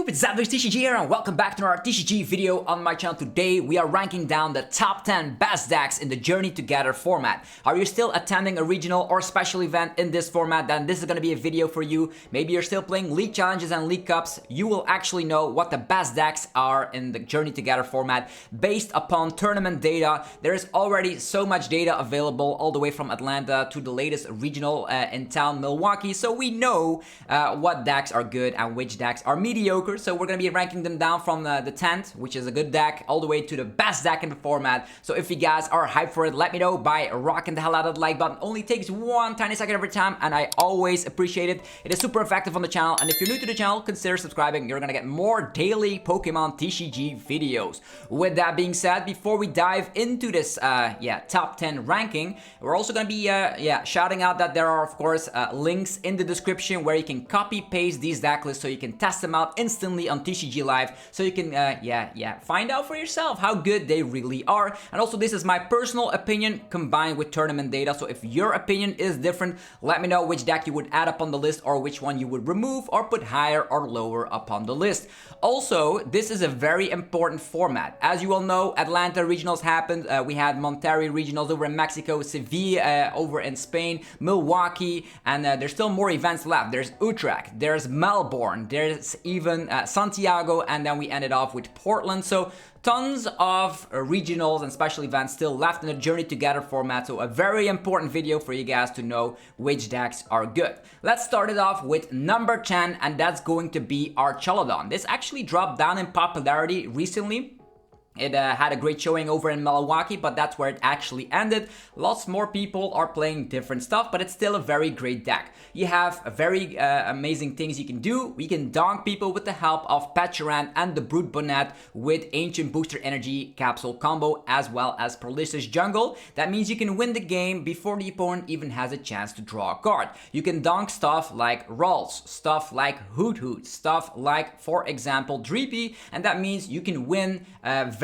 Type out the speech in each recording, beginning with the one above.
YouTube, it's Decklists TCG here and welcome back to another TCG video on my channel. Today we are ranking down the top 10 best decks in the Journey Together format. Are you still attending a regional or special event in this format? Then this is going to be a video for you. Maybe you're still playing League Challenges and League Cups. You will actually know what the best decks are in the Journey Together format based upon tournament data. There is already so much data available all the way from Atlanta to the latest regional in town, Milwaukee. So we know what decks are good and which decks are mediocre. So we're going to be ranking them down from the 10th, which is a good deck, all the way to the best deck in the format. So if you guys are hyped for it, let me know by rocking the hell out of the like button. Only takes one tiny second every time, and I always appreciate it. It is super effective on the channel, and if you're new to the channel, consider subscribing. You're going to get more daily Pokemon TCG videos. With that being said, before we dive into this top 10 ranking, we're also going to be shouting out that there are, of course, links in the description where you can copy paste these deck lists so you can test them out instantly on TCG Live, so you can find out for yourself how good they really are. And also, this is my personal opinion combined with tournament data, so if your opinion is different, let me know which deck you would add up on the list or which one you would remove or put higher or lower up on the list. Also, this is a very important format. As you all know, Atlanta regionals happened. We had Monterrey regionals over in Mexico, Sevilla over in Spain, Milwaukee, and there's still more events left. There's Utrecht, there's Melbourne, there's even Santiago, and then we ended off with Portland. So tons of regionals and special events still left in the Journey Together format, so a very important video for you guys to know which decks are good. Let's start it off with number 10, and that's going to be Archaludon. This actually dropped down in popularity recently. It had a great showing over in Milwaukee, but that's where it actually ended. Lots more people are playing different stuff, but it's still a very great deck. You have a very amazing things you can do. We can donk people with the help of Patcharan and the Brute Bonnet with Ancient Booster Energy Capsule combo, as well as Perlissus Jungle. That means you can win the game before the opponent even has a chance to draw a card. You can donk stuff like Ralts, stuff like Hoot Hoot, stuff like, for example, Dreepy, and that means you can win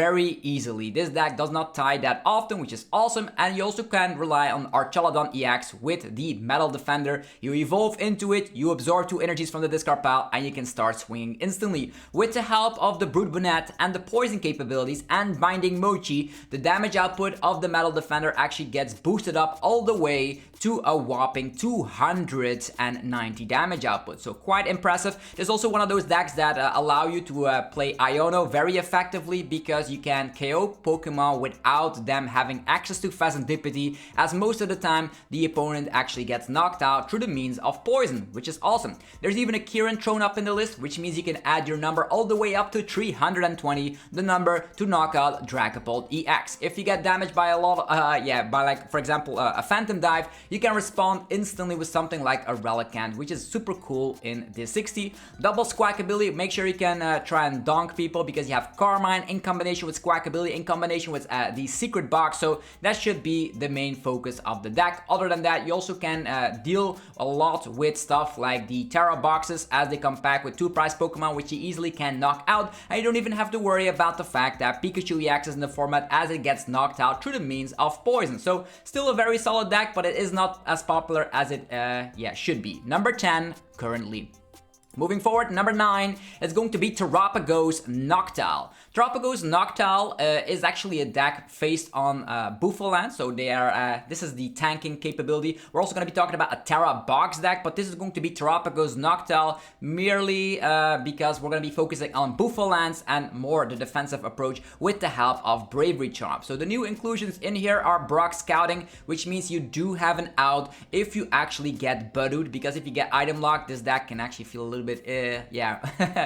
very easily. This deck does not tie that often, which is awesome, and you also can rely on Archaludon EX with the Metal Defender. You evolve into it, you absorb 2 energies from the discard pile, and you can start swinging instantly. With the help of the Brute Bonnet and the poison capabilities and Binding Mochi, the damage output of the Metal Defender actually gets boosted up all the way to a whopping 290 damage output. So quite impressive. There's also one of those decks that allow you to play Iono very effectively, because you can KO Pokemon without them having access to Pheasantipity, as most of the time the opponent actually gets knocked out through the means of poison, which is awesome. There's even a Kieran thrown up in the list, which means you can add your number all the way up to 320, the number to knock out Dragapult EX. If you get damaged by a lot, by like, for example, a Phantom Dive, you can respond instantly with something like a Relicanth, which is super cool in this 60. Double Squawk ability, make sure you can try and donk people, because you have Carmine in combination with Squawk ability in combination with the Secret Box, so that should be the main focus of the deck. Other than that, you also can deal a lot with stuff like the Tera Boxes, as they come packed with 2 prize Pokemon, which you easily can knock out, and you don't even have to worry about the fact that Pikachu EX is in the format, as it gets knocked out through the means of poison. So still a very solid deck, but it is not as popular as it should be. Number 10 currently. Moving forward, number 9 is going to be Terapagos Noctowl. Terapagos Noctowl is actually a deck based on Bouffalant, so they are, this is the tanking capability. We're also going to be talking about a Tera Box Deck, but this is going to be Terapagos Noctowl merely because we're going to be focusing on Bouffalants and more the defensive approach with the help of Bravery Charm. So the new inclusions in here are Brock Scouting, which means you do have an out if you actually get Budooed, because if you get item locked, this deck can actually feel a little bit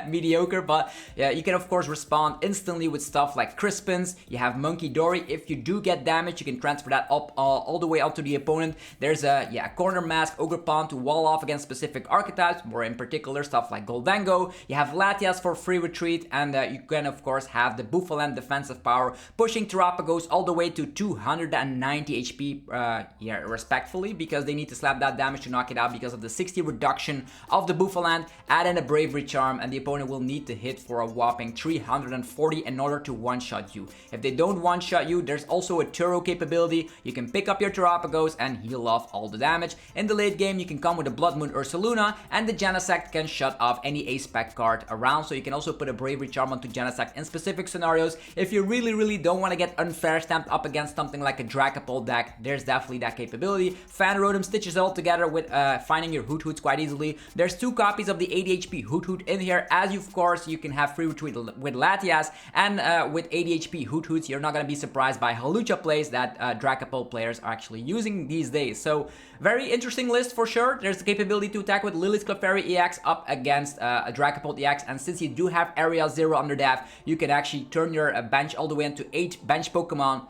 mediocre, but you can of course respond instantly with stuff like Crispins. You have Monkey Dory. If you do get damage, you can transfer that up all the way up to the opponent. There's a Corner Mask, Ogre Pawn to wall off against specific archetypes, more in particular stuff like Gholdengo. You have Latias for free retreat, and you can of course have the Bouffalant defensive power, pushing Terapagos all the way to 290 HP respectfully, because they need to slap that damage to knock it out because of the 60 reduction of the Bouffalant, add in a Bravery Charm, and the opponent will need to hit for a whopping 340 in order to one-shot you. If they don't one-shot you, there's also a Turo capability. You can pick up your Terapagos and heal off all the damage. In the late game, you can come with a Blood Moon Ursaluna, and the Genesect can shut off any A-Spec card around, so you can also put a Bravery Charm onto Genesect in specific scenarios. If you really don't want to get unfair stamped up against something like a Dragapult deck, there's definitely that capability. Fan Rotom stitches all together with finding your Hoothoots quite easily. There's 2 copies of the 80 HP Hoothoot in here, as you, of course, you can have free retreat with Latias, and with 80 HP Hoothoots, you're not going to be surprised by Hawlucha plays that Dragapult players are actually using these days. So, very interesting list for sure. There's the capability to attack with Lily's Clefairy EX up against a Dragapult EX, and since you do have Area 0 under that, you can actually turn your bench all the way into 8 bench Pokemon.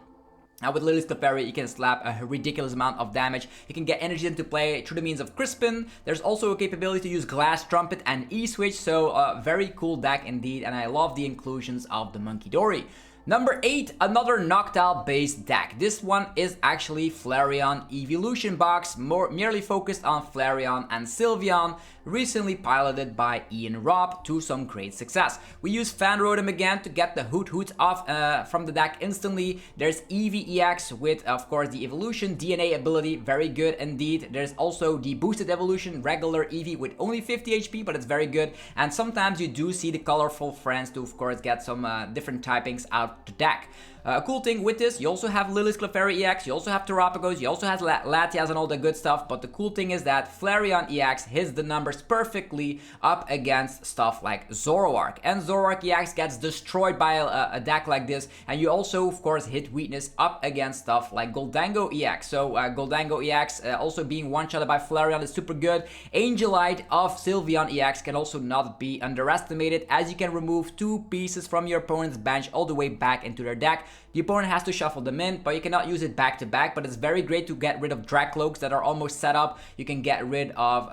Now with Lily's Clefairy, you can slap a ridiculous amount of damage. You can get energy into play through the means of Crispin. There's also a capability to use Glass Trumpet and E-Switch, so very cool deck indeed, and I love the inclusions of the Munkidori. Number 8, another Noctowl based deck. This one is actually Flareon Eeveelution box, merely focused on Flareon and Sylveon, recently piloted by Ian Robb to some great success. We use Fan Rotom again to get the Hoothoots off from the deck instantly. There's Eevee EX with, of course, the Evolution DNA ability, very good indeed. There's also the Boosted Evolution, regular Eevee with only 50 HP, but it's very good. And sometimes you do see the colorful friends to, of course, get some different typings out the deck. A cool thing with this, you also have Lily's Clefairy EX, you also have Terapagos, you also have Latias and all the good stuff, but the cool thing is that Flareon EX hits the numbers perfectly up against stuff like Zoroark. And Zoroark EX gets destroyed by a deck like this, and you also, of course, hit weakness up against stuff like Gholdengo EX. So Gholdengo EX also being one-shotted by Flareon is super good. Angelite of Sylveon EX can also not be underestimated, as you can remove 2 pieces from your opponent's bench all the way back into their deck. The opponent has to shuffle them in, but you cannot use it back to back, but it's very great to get rid of Dracloaks that are almost set up. You can get rid of,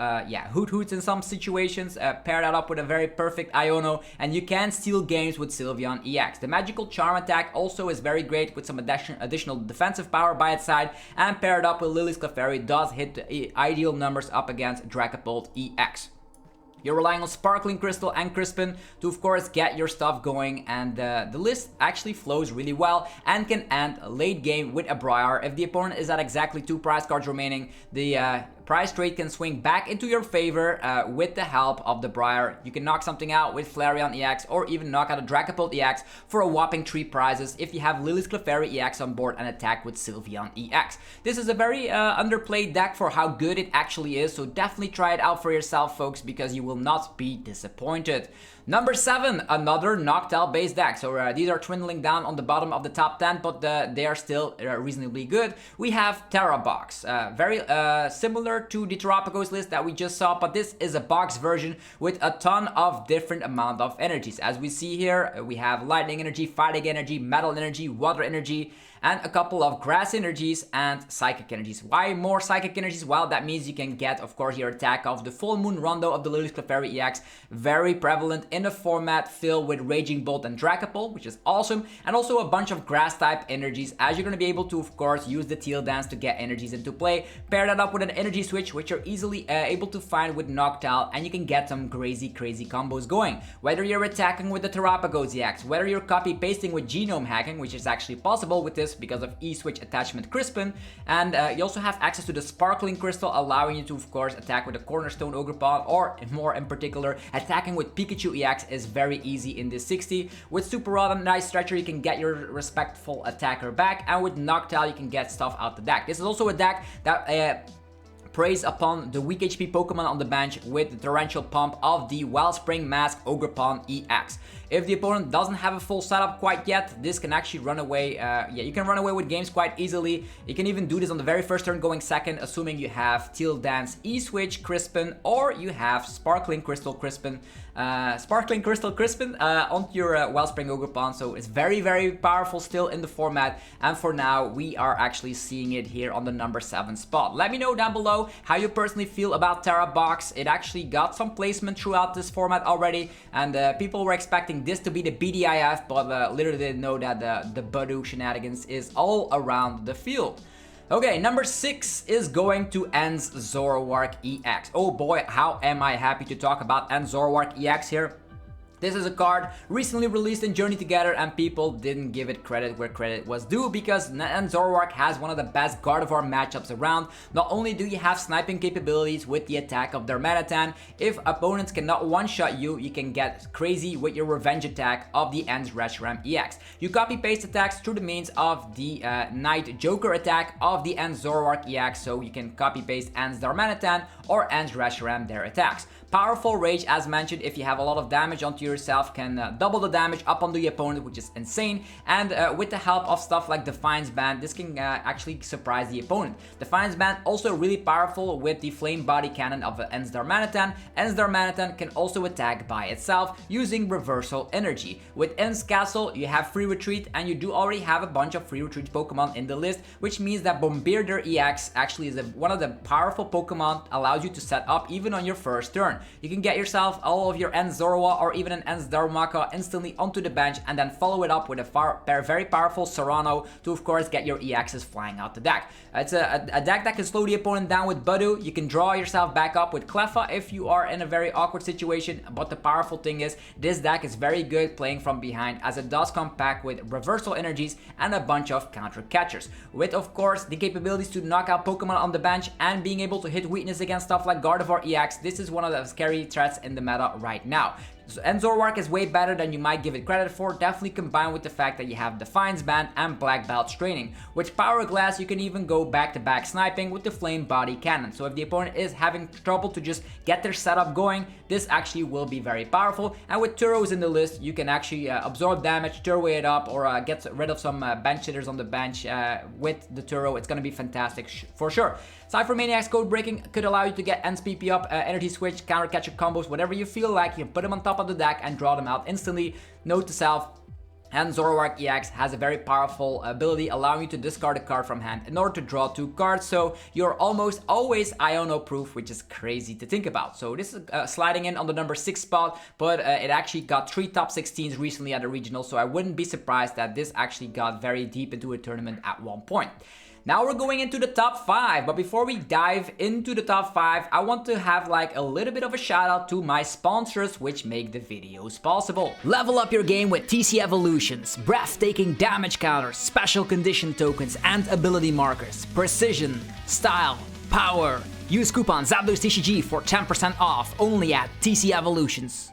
Hoothoots in some situations, pair that up with a very perfect Iono, and you can steal games with Sylveon EX. The Magical Charm attack also is very great with some additional defensive power by its side, and paired up with Lily's Clefairy does hit the ideal numbers up against Dragapult EX. You're relying on Sparkling Crystal and Crispin to, of course, get your stuff going, and the list actually flows really well and can end late game with a Briar. If the opponent is at exactly 2 prize cards remaining, the price trade can swing back into your favor with the help of the Briar. You can knock something out with Flareon EX, or even knock out a Dragapult EX for a whopping 3 prizes if you have Lily's Clefairy EX on board and attack with Sylveon EX. This is a very underplayed deck for how good it actually is, so definitely try it out for yourself, folks, because you will not be disappointed. Number 7, another Noctowl based deck. So these are dwindling down on the bottom of the top 10, but they are still reasonably good. We have Tera Box, very similar to the Terapagos list that we just saw, but this is a box version with a ton of different amount of energies. As we see here, we have Lightning Energy, Fighting Energy, Metal Energy, Water Energy, and a couple of Grass Energies and Psychic Energies. Why more Psychic Energies? Well, that means you can get, of course, your attack of the Full Moon Rondo of the Lily's Clefairy EX, very prevalent in a format filled with Raging Bolt and Dragapult, which is awesome, and also a bunch of Grass-type energies, as you're going to be able to, of course, use the Teal Dance to get energies into play. Pair that up with an Energy Switch, which you're easily able to find with Noctowl, and you can get some crazy combos going. Whether you're attacking with the Terapagos EX, whether you're copy-pasting with Genome Hacking, which is actually possible with this because of E-Switch attachment Crispin, and you also have access to the Sparkling Crystal, allowing you to, of course, attack with a Cornerstone Ogerpon, or more in particular, attacking with Pikachu EX is very easy in this 60. With Super Rod and Nice Stretcher, you can get your respectful attacker back, and with Noctowl, you can get stuff out the deck. This is also a deck that preys upon the weak HP Pokemon on the bench with the Torrential Pump of the Wellspring Mask Ogerpon EX. If the opponent doesn't have a full setup quite yet, this can actually run away. You can run away with games quite easily. You can even do this on the very first turn going second, assuming you have Teal Dance, E-Switch, Crispin, or you have Sparkling Crystal Crispin onto your Wellspring Ogerpon. So it's very powerful still in the format, and for now we are actually seeing it here on the number 7 spot. Let me know down below how you personally feel about Tera Box. It actually got some placement throughout this format already, and people were expecting this to be the BDIF, but literally didn't know that the Budu shenanigans is all around the field. Okay, number 6 is going to En's Zoroark EX. Oh boy, how am I happy to talk about En's Zoroark EX here. This is a card recently released in Journey Together, and people didn't give it credit where credit was due, because Zoroark has one of the best Gardevoir matchups around. Not only do you have sniping capabilities with the attack of Darmanitan, if opponents cannot one-shot you, you can get crazy with your revenge attack of the En's Reshiram EX. You copy-paste attacks through the means of the Knight Joker attack of the En's Zoroark EX, so you can copy-paste En's Darmanitan or En's Reshiram their attacks. Powerful Rage, as mentioned, if you have a lot of damage onto yourself, can double the damage up onto the opponent, which is insane. And with the help of stuff like Defiance Band, this can actually surprise the opponent. Defiance Band also really powerful with the Flame Body Cannon of En's Darmanitan. En's Darmanitan can also attack by itself using Reversal Energy. With En's Castle, you have Free Retreat, and you do already have a bunch of Free Retreat Pokemon in the list, which means that Bombirdier EX actually is one of the powerful Pokemon, allows you to set up even on your first turn. You can get yourself all of your En's Zorua or even an En's Darumaka instantly onto the bench, and then follow it up with a very powerful Serrano to of course get your EXs flying out the deck. It's a deck that can slow the opponent down with Budu. You can draw yourself back up with Cleffa if you are in a very awkward situation, but the powerful thing is this deck is very good playing from behind, as it does come packed with Reversal Energies and a bunch of counter catchers, with of course the capabilities to knock out Pokemon on the bench and being able to hit weakness against stuff like Gardevoir EX. This is one of the scary threats in the meta right now. And Zoroark is way better than you might give it credit for, definitely combined with the fact that you have Defiance Band and Black Belt Training. With Power Glass, you can even go back-to-back sniping with the Flame Body Cannon. So if the opponent is having trouble to just get their setup going, this actually will be very powerful. And with Turos in the list, you can actually absorb damage, Turo it up, or get rid of some bench hitters on the bench with the Turo. It's going to be fantastic for sure. Cypher Maniac's Code Breaking could allow you to get En's PP up, Energy Switch, Counter Catcher combos, whatever you feel like. You can put them on top of the deck and draw them out instantly. Note to self, En's Zoroark EX has a very powerful ability allowing you to discard a card from hand in order to draw 2 cards, so you're almost always Iono proof, which is crazy to think about. So this is sliding in on the number 6 spot, but it actually got 3 top 16s recently at a regional, so I wouldn't be surprised that this actually got very deep into a tournament at one point. Now we're going into the top 5, but before we dive into the top 5, I want to have like a little bit of a shout out to my sponsors which make the videos possible. Level up your game with TC Evolutions, breathtaking damage counters, special condition tokens and ability markers, precision, style, power. Use coupon ZapdosTCG for 10% off only at TC Evolutions.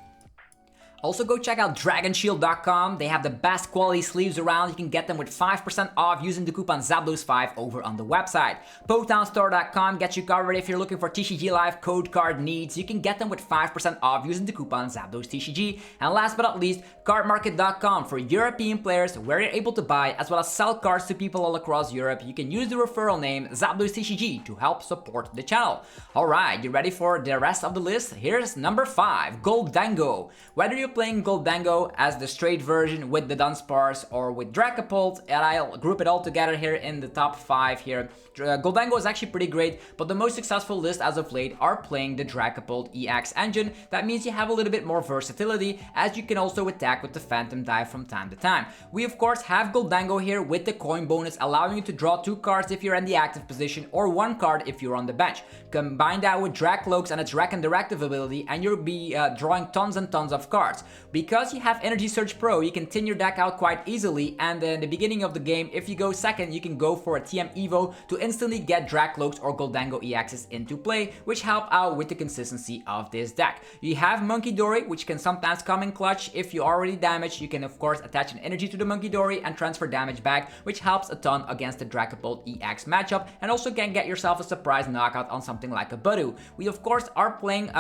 Also go check out DragonShield.com. They have the best quality sleeves around. You can get them with 5% off using the coupon ZapDos5 over on the website. PoketownStore.com gets you covered if you're looking for TCG Live code card needs. You can get them with 5% off using the coupon ZapDosTCG. And last but not least, CardMarket.com for European players, where you're able to buy as well as sell cards to people all across Europe. You can use the referral name ZapDosTCG to help support the channel. Alright, you ready for the rest of the list? Here's number 5, Gholdengo. Whether you're playing Gholdengo as the straight version with the Dunsparce or with Dragapult, and I'll group it all together here in the top 5 here. Gholdengo is actually pretty great, but the most successful list as of late are playing the Dragapult EX engine. That means you have a little bit more versatility, as you can also attack with the Phantom Dive from time to time. We of course have Gholdengo here with the coin bonus, allowing you to draw 2 cards if you're in the active position or 1 card if you're on the bench. Combine that with Dracloaks and its Wreck and Directive ability, and you'll be drawing tons and tons of cards. Because you have Energy Surge Pro, you can thin your deck out quite easily, and in the beginning of the game, if you go second, you can go for a TM Evo to instantly get Dracloaks or Gholdengo EXs into play, which help out with the consistency of this deck. You have Monkey Dory, which can sometimes come in clutch. If you're already damaged, you can of course attach an energy to the Monkey Dory and transfer damage back, which helps a ton against the Dragapult EX matchup, and also can get yourself a surprise knockout on something like a Budu. We of course are playing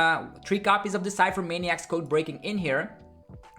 3 copies of the Cypher Maniac's Code Breaking in here,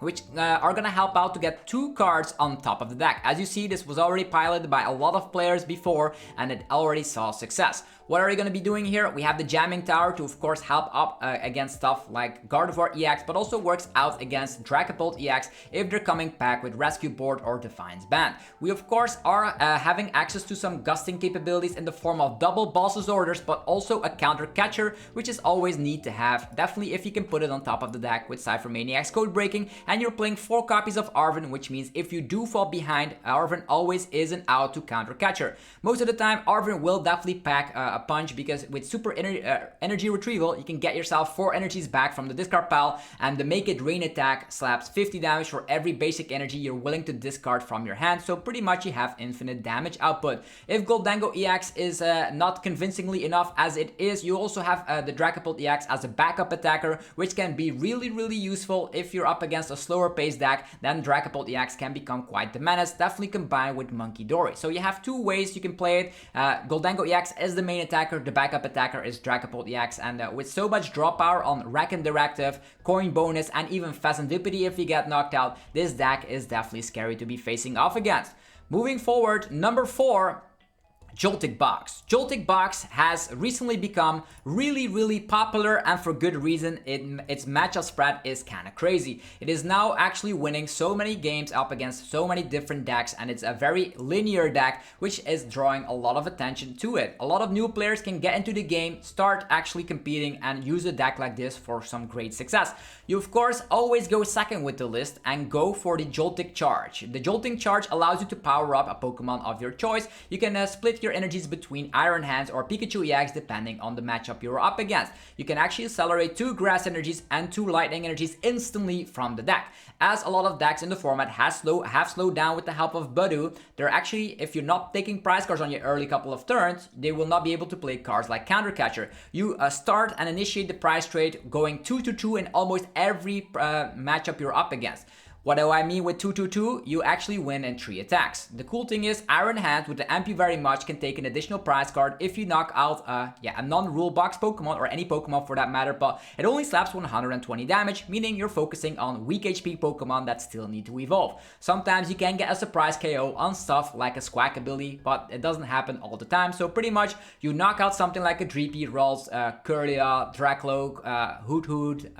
which are gonna help out to get 2 cards on top of the deck. As you see, this was already piloted by a lot of players before, and it already saw success. What are you going to be doing here? We have the Jamming Tower to of course help up against stuff like Gardevoir EX, but also works out against Dragapult EX if they're coming back with Rescue Board or Defiance Band. We of course are having access to some gusting capabilities in the form of double Boss's Orders, but also a counter catcher, which is always neat to have, definitely if you can put it on top of the deck with Cypher Maniac's Code Breaking. and you're playing 4 copies of Arven, which means if you do fall behind, Arven always is an out to counter catcher. Most of the time, Arven will definitely pack a punch, because with super energy retrieval, you can get yourself 4 energies back from the discard pile, and the Make It Rain attack slaps 50 damage for every basic energy you're willing to discard from your hand, so pretty much you have infinite damage output. If Gholdengo EX is not convincingly enough as it is, you also have the Dragapult EX as a backup attacker, which can be really useful if you're up against a slower paced deck. Then Dragapult EX can become quite the menace, definitely combined with Monkey Dory. So you have 2 ways you can play it. Gholdengo EX is the main attacker, the backup attacker is Dragapult EX, and with so much draw power on Rack and Directive, Coin Bonus, and even Phasandipity if you get knocked out, this deck is definitely scary to be facing off against. Moving forward, number 4, Joltik Box. Joltik Box has recently become really popular, and for good reason. Its matchup spread is kind of crazy. It is now actually winning so many games up against so many different decks, and it's a very linear deck, which is drawing a lot of attention to it. A lot of new players can get into the game, start actually competing, and use a deck like this for some great success. You of course always go second with the list and go for the Joltik Charge. The Joltik Charge allows you to power up a Pokemon of your choice. You can split your energies between Iron Hands or Pikachu EX depending on the matchup you're up against. You can actually accelerate 2 grass energies and 2 lightning energies instantly from the deck. As a lot of decks in the format have slowed down with the help of Budu, they're actually, if you're not taking prize cards on your early couple of turns, they will not be able to play cards like Counter Catcher. You start and initiate the prize trade going 2-2 in almost every matchup you're up against. What do I mean with 2-2-2? You actually win in 3 attacks. The cool thing is Iron Hand with the MP very much can take an additional prize card if you knock out a non-rule box Pokemon, or any Pokemon for that matter, but it only slaps 120 damage, meaning you're focusing on weak HP Pokemon that still need to evolve. Sometimes you can get a surprise KO on stuff like a Squawk ability, but it doesn't happen all the time, so pretty much you knock out something like a Dreepy, Ralts, Curlia, Dracloak, Hoot,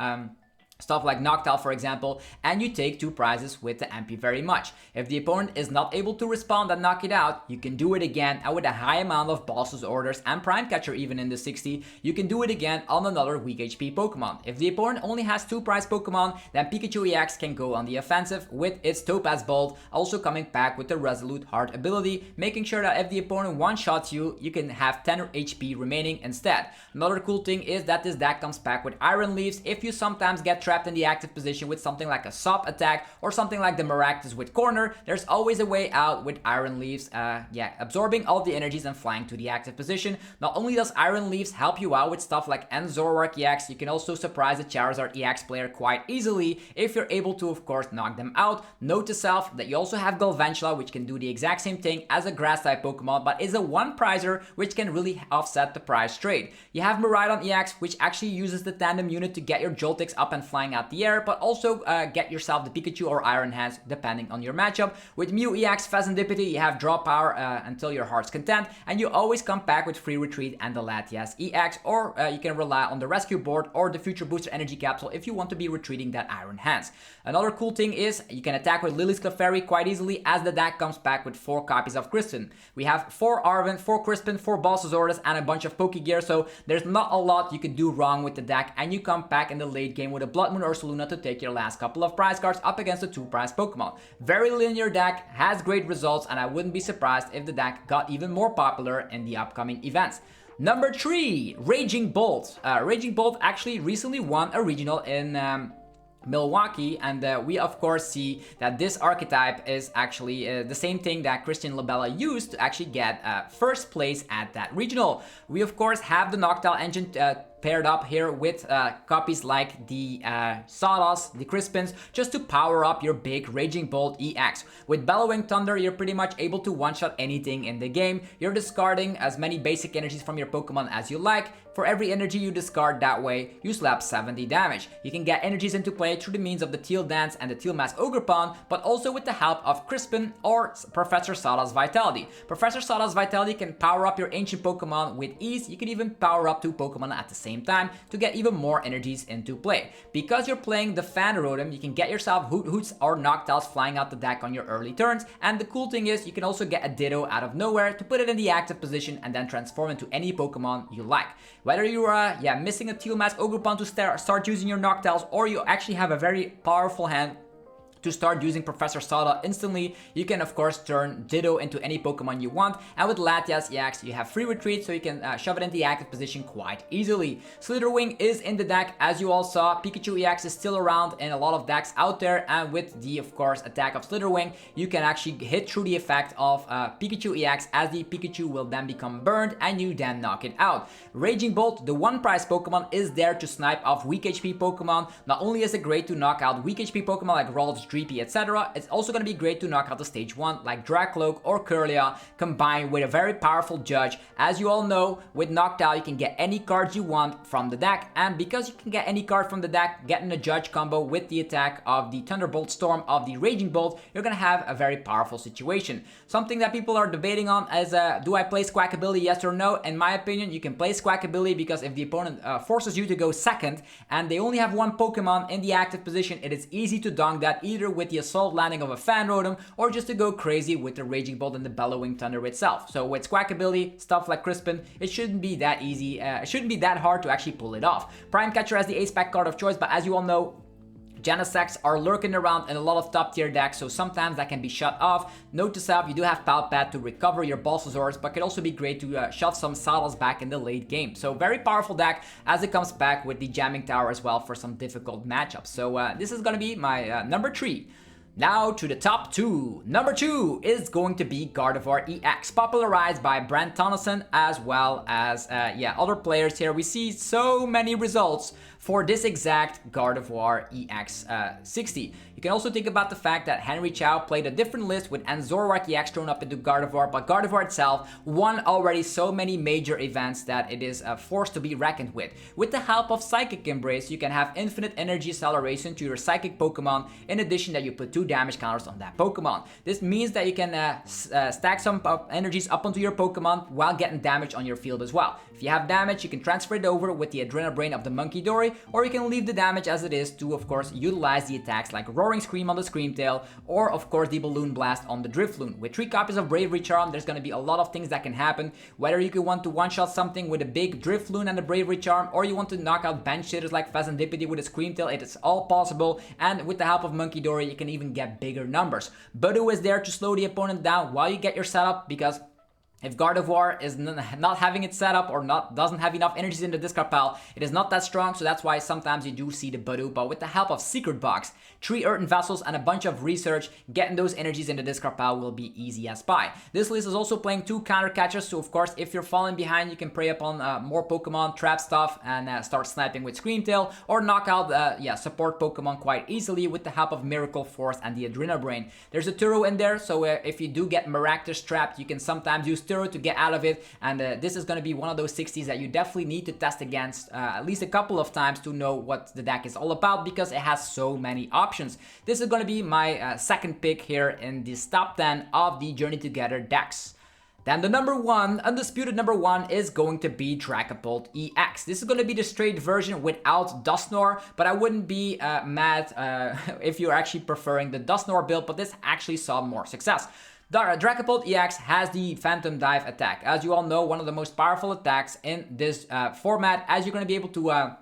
stuff like Noctowl for example, and you take 2 prizes with the MP very much. If the opponent is not able to respond and knock it out, you can do it again, and with a high amount of Boss's Orders and Prime Catcher even in the 60, you can do it again on another weak HP Pokemon. If the opponent only has 2 prize Pokemon, then Pikachu EX can go on the offensive with its Topaz Bolt, also coming back with the Resolute Heart ability, making sure that if the opponent one-shots you, you can have 10 HP remaining instead. Another cool thing is that this deck comes back with Iron Leaves if you sometimes get trapped in the active position with something like a Sup attack or something like the Maractus with Corner. There's always a way out with Iron Leaves, absorbing all the energies and flying to the active position. Not only does Iron Leaves help you out with stuff like Zoroark EX, you can also surprise a Charizard EX player quite easily if you're able to, of course, knock them out. Note to self that you also have Galvantula, which can do the exact same thing as a grass type Pokemon, but is a 1 prizer, which can really offset the prize trade. You have Miraidon EX, which actually uses the tandem unit to get your Joltiks up and flying out the air, but also get yourself the Pikachu or Iron Hands depending on your matchup. With Mew EX Phasandipity, you have draw power until your heart's content, and you always come back with Free Retreat and the Latias EX, or you can rely on the Rescue Board or the Future Booster Energy Capsule if you want to be retreating that Iron Hands. Another cool thing is you can attack with Lily's Clefairy quite easily, as the deck comes back with 4 copies of Crispin. We have 4 Arven, 4 Crispin, 4 Boss's Orders, and a bunch of Pokegear, so there's not a lot you can do wrong with the deck, and you come back in the late game with a Blood Moon Ursaluna to take your last couple of prize cards up against the 2 prize Pokemon. Very linear deck, has great results, and I wouldn't be surprised if the deck got even more popular in the upcoming events. Number 3, Raging Bolt. Raging Bolt actually recently won a regional in Milwaukee, and we of course see that this archetype is actually the same thing that Christian Labella used to actually get first place at that regional. We of course have the Noctowl engine paired up here with copies like the Sawdust, the Crispins, just to power up your big Raging Bolt EX. With Bellowing Thunder, you're pretty much able to one-shot anything in the game. You're discarding as many basic energies from your Pokemon as you like. For every energy you discard that way, you slap 70 damage. You can get energies into play through the means of the Teal Dance and the Teal Mask Ogerpon, but also with the help of Crispin or Professor Sawdust Vitality. Professor Sawdust Vitality can power up your ancient Pokemon with ease. You can even power up 2 Pokemon at the same time to get even more energies into play. Because you're playing the Fan Rotom, you can get yourself Hoots or Noctowls flying out the deck on your early turns, and the cool thing is you can also get a Ditto out of nowhere to put it in the active position and then transform into any Pokemon you like. Whether you're missing a Teal Mask Ogerpon to start using your Noctowls, or you actually have a very powerful hand to start using Professor Sada instantly, you can of course turn Ditto into any Pokemon you want, and with Latias EX you have free retreat, so you can shove it into the active position quite easily. Slitherwing is in the deck, as you all saw. Pikachu EX is still around in a lot of decks out there, and with the of course attack of Slitherwing, you can actually hit through the effect of Pikachu EX, as the Pikachu will then become burned and you then knock it out. Raging Bolt, the one prize Pokemon, is there to snipe off weak HP Pokemon. Not only is it great to knock out weak HP Pokemon like Ralts, Dreepy, etc., it's also going to be great to knock out the stage 1 like Dracloak or Kirlia, combined with a very powerful Judge. As you all know, with Knocked Out you can get any cards you want from the deck, and because you can get any card from the deck, getting a Judge combo with the attack of the Thunderbolt Storm of the Raging Bolt, you're going to have a very powerful situation. Something that people are debating on is, do I play Squawkabilly, yes or no? In my opinion, you can play Squawkabilly because if the opponent forces you to go second and they only have one Pokemon in the active position, it is easy to dunk that either with the Assault Landing of a Fan Rotom or just to go crazy with the Raging Bolt and the Bellowing Thunder itself. So with Squawkabilly, stuff like Crispin, it shouldn't be that easy, it shouldn't be that hard to actually pull it off. Prime Catcher has the Ace Pack card of choice, but as you all know, Genesects are lurking around in a lot of top tier decks, so sometimes that can be shut off. Note to self, you do have Palpad to recover your Bulbasaurs, but could also be great to shove some Saddles back in the late game. So very powerful deck as it comes back with the Jamming Tower as well for some difficult matchups. So this is going to be my number 3. Now to the top 2. Number 2 is going to be Gardevoir EX, popularized by Brent Tonneson as well as other players here. We see so many results for this exact Gardevoir EX 60. You can also think about the fact that Henry Chow played a different list with Zoroark EX thrown up into Gardevoir, but Gardevoir itself won already so many major events that it is a force to be reckoned with. With the help of Psychic Embrace, you can have infinite energy acceleration to your Psychic Pokemon, in addition that you put 2 damage counters on that Pokemon. This means that you can stack some energies up onto your Pokemon while getting damage on your field as well. If you have damage, you can transfer it over with the Adrenabrain of the Monkey Dory, or you can leave the damage as it is to, of course, utilize the attacks like Roaring Scream on the Screamtail, or of course the Balloon Blast on the Drifloon. With 3 copies of Bravery Charm, there's going to be a lot of things that can happen, whether you could want to one-shot something with a big Drifloon and a Bravery Charm, or you want to knock out bench hitters like Phasandipity with a Screamtail. It is all possible, and with the help of Monkey Dory, you can even get bigger numbers. Budu is there to slow the opponent down while you get your setup, because if Gardevoir is not having it set up or doesn't have enough energies in the discard pile, it is not that strong, so that's why sometimes you do see the Budu. But with the help of Secret Box, 3 Earthen Vessels, and a bunch of research, getting those energies in the discard pile will be easy as pie. This list is also playing 2 counter catchers, so of course if you're falling behind, you can prey upon more Pokemon, trap stuff, and start sniping with Screamtail, or knock out support Pokemon quite easily with the help of Miracle Force and the Adrenabrain. There's a Turo in there, so if you do get Maractus trapped, you can sometimes use to get out of it, and this is going to be one of those 60s that you definitely need to test against at least a couple of times to know what the deck is all about, because it has so many options. This is going to be my second pick here in this top 10 of the Journey Together decks. Then the number 1, undisputed number 1, is going to be Dragapult EX. This is going to be the straight version without Dusknoir, but I wouldn't be mad if you're actually preferring the Dusknoir build, but this actually saw more success. Dragapult EX has the Phantom Dive attack. As you all know, one of the most powerful attacks in this format, as you're going to be able to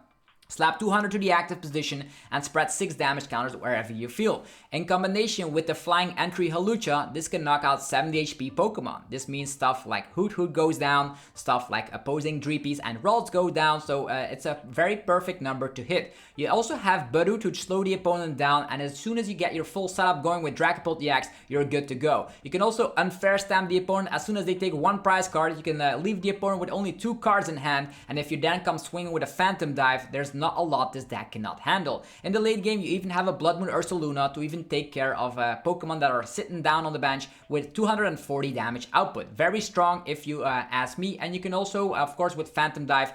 slap 200 to the active position and spread 6 damage counters wherever you feel. In combination with the Flying Entry Hawlucha, this can knock out 70 HP Pokemon. This means stuff like Hoot Hoot goes down, stuff like opposing Dreepies and Ralts go down, so it's a very perfect number to hit. You also have Budu to slow the opponent down, and as soon as you get your full setup going with Dragapult EX, you're good to go. You can also unfair stamp the opponent. As soon as they take 1 prize card, you can leave the opponent with only 2 cards in hand, and if you then come swinging with a Phantom Dive, there's not a lot this deck cannot handle. In the late game, you even have a Blood Moon Ursaluna to even take care of Pokemon that are sitting down on the bench with 240 damage output. Very strong if you ask me, and you can also, of course, with Phantom Dive,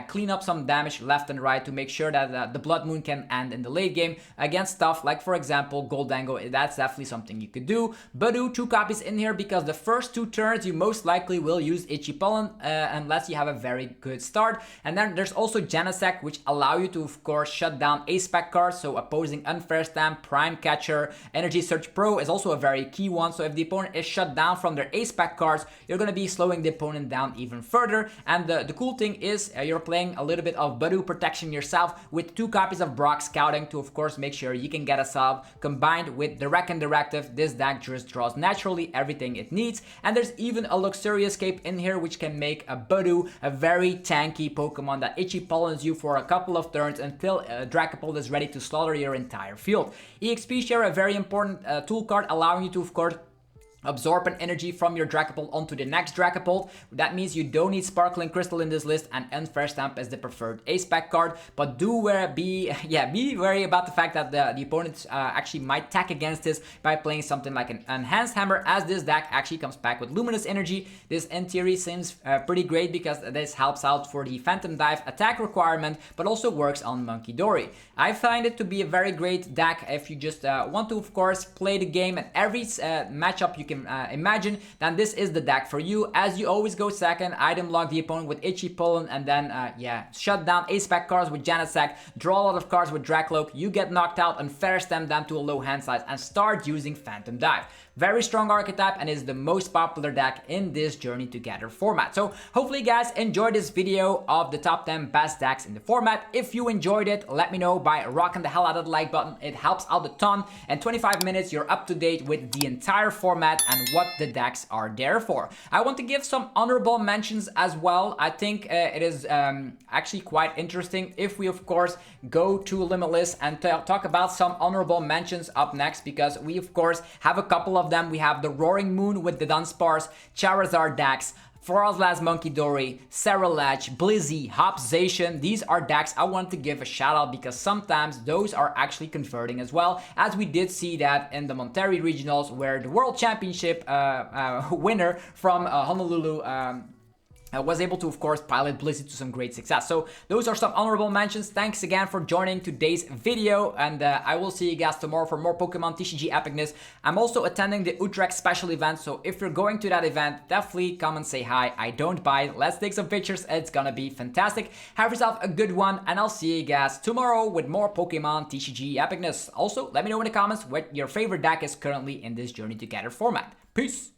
clean up some damage left and right to make sure that the Blood Moon can end in the late game against stuff like, for example, Gholdengo. That's definitely something you could do. Budu, 2 copies in here because the first 2 turns you most likely will use Itchy Pollen unless you have a very good start. And then there's also Genesect, which allows allow you to, of course, shut down A-Spec cards, so opposing Unfair Stamp, Prime Catcher, Energy Search Pro is also a very key one. So if the opponent is shut down from their A-Spec cards, you're going to be slowing the opponent down even further. And the cool thing is you're playing a little bit of Budu protection yourself with 2 copies of Brock Scouting to, of course, make sure you can get a sub. Combined with Direct and Directive, this deck just draws naturally everything it needs. And there's even a Luxurious Cape in here, which can make a Budu a very tanky Pokemon that itchy pollens you for a couple of turns until Dragapult is ready to slaughter your entire field. EXP share, a very important tool card, allowing you to, of course, absorb an energy from your Dragapult onto the next Dragapult. That means you don't need Sparkling Crystal in this list, and Unfair Stamp is the preferred A-Spec card. But be wary about the fact that the opponents actually might tack against this by playing something like an Enhanced Hammer, as this deck actually comes back with Luminous Energy. This in theory seems pretty great because this helps out for the Phantom Dive attack requirement, but also works on Monkey Dory. I find it to be a very great deck if you just want to, of course, play the game at every matchup you can imagine. Then this is the deck for you. As you always go second, item lock the opponent with Itchy Pollen, and then shut down A-Spec cards with Janicek, draw a lot of cards with Dracloak, you get knocked out, Unfair Stamp them to a low hand size, and start using Phantom Dive. Very strong archetype and is the most popular deck in this Journey Together format. So hopefully you guys enjoyed this video of the top 10 best decks in the format. If you enjoyed it, let me know by rocking the hell out of the like button. It helps out a ton. And 25 minutes, you're up to date with the entire format and what the decks are there for. I want to give some honorable mentions as well. I think it is actually quite interesting if we, of course, go to Limitless and talk about some honorable mentions up next, because we, of course, have a couple of them. We have the Roaring Moon with the Dunsparce, Charizard decks, Frozlaz Monkey Dory, Cerulege, Blizzy, Hopzation. These are decks I want to give a shout out because sometimes those are actually converting as well, as we did see that in the Monterrey Regionals, where the World Championship winner from Honolulu was able to, of course, pilot Blizzy to some great success. So those are some honorable mentions. Thanks again for joining today's video, and I will see you guys tomorrow for more Pokemon TCG epicness. I'm also attending the Utrecht special event, so if you're going to that event, definitely come and say hi. I don't bite. Let's take some pictures. It's gonna be fantastic. Have yourself a good one, and I'll see you guys tomorrow with more Pokemon TCG epicness. Also, let me know in the comments what your favorite deck is currently in this Journey Together format. Peace!